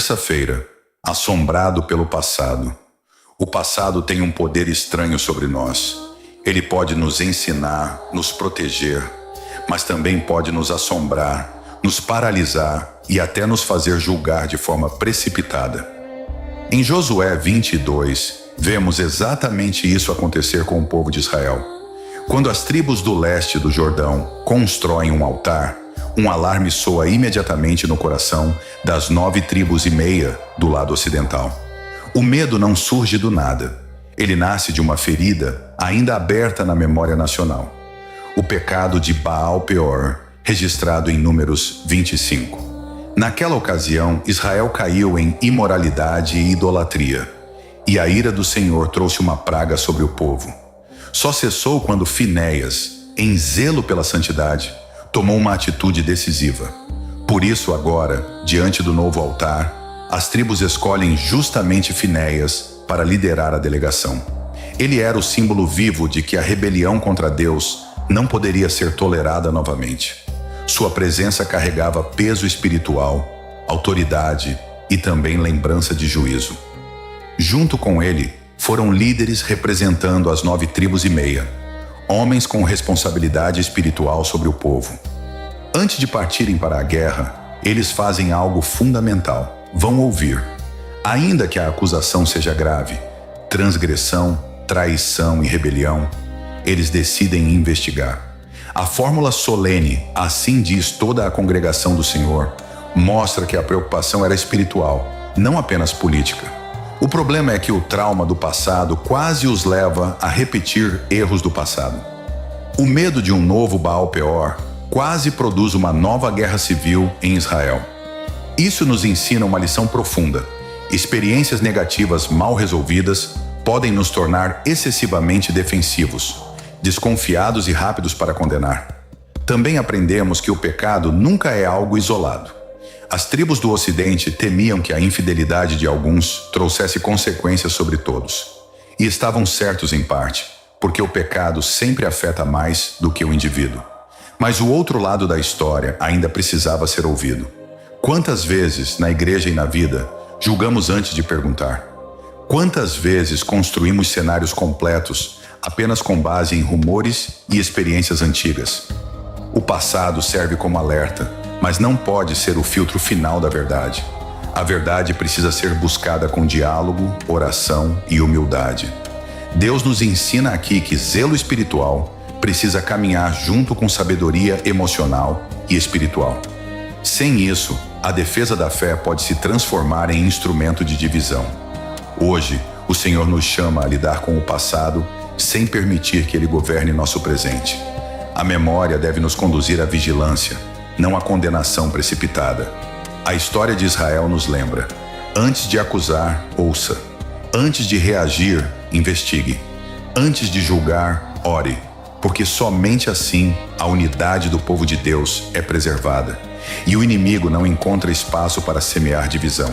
Terça-feira, assombrado pelo passado. O passado tem um poder estranho sobre nós. Ele pode nos ensinar, nos proteger, mas também pode nos assombrar, nos paralisar e até nos fazer julgar de forma precipitada. Em Josué 22, vemos exatamente isso acontecer com o povo de Israel. Quando as tribos do leste do Jordão constroem um altar, um alarme soa imediatamente no coração das 9,5 tribos do lado ocidental. O medo não surge do nada. Ele nasce de uma ferida ainda aberta na memória nacional. O pecado de Baal Peor, registrado em Números 25. Naquela ocasião, Israel caiu em imoralidade e idolatria, e a ira do Senhor trouxe uma praga sobre o povo. Só cessou quando Finéias, em zelo pela santidade, tomou uma atitude decisiva. Por isso agora, diante do novo altar, as tribos escolhem justamente Finéias para liderar a delegação. Ele era o símbolo vivo de que a rebelião contra Deus não poderia ser tolerada novamente. Sua presença carregava peso espiritual, autoridade e também lembrança de juízo. Junto com ele, foram líderes representando as 9,5 tribos, homens com responsabilidade espiritual sobre o povo. Antes de partirem para a guerra, eles fazem algo fundamental. Vão ouvir. Ainda que a acusação seja grave, transgressão, traição e rebelião, eles decidem investigar. A fórmula solene, assim diz toda a congregação do Senhor, mostra que a preocupação era espiritual, não apenas política. O problema é que o trauma do passado quase os leva a repetir erros do passado. O medo de um novo Baal Peor quase produz uma nova guerra civil em Israel. Isso nos ensina uma lição profunda. Experiências negativas mal resolvidas podem nos tornar excessivamente defensivos, desconfiados e rápidos para condenar. Também aprendemos que o pecado nunca é algo isolado. As tribos do Ocidente temiam que a infidelidade de alguns trouxesse consequências sobre todos. E estavam certos em parte, porque o pecado sempre afeta mais do que o indivíduo. Mas o outro lado da história ainda precisava ser ouvido. Quantas vezes, na igreja e na vida, julgamos antes de perguntar? Quantas vezes construímos cenários completos apenas com base em rumores e experiências antigas? O passado serve como alerta, mas não pode ser o filtro final da verdade. A verdade precisa ser buscada com diálogo, oração e humildade. Deus nos ensina aqui que zelo espiritual precisa caminhar junto com sabedoria emocional e espiritual. Sem isso, a defesa da fé pode se transformar em instrumento de divisão. Hoje, o Senhor nos chama a lidar com o passado sem permitir que ele governe nosso presente. A memória deve nos conduzir à vigilância, não à condenação precipitada. A história de Israel nos lembra: antes de acusar, ouça. Antes de reagir, investigue. Antes de julgar, ore, porque somente assim a unidade do povo de Deus é preservada e o inimigo não encontra espaço para semear divisão.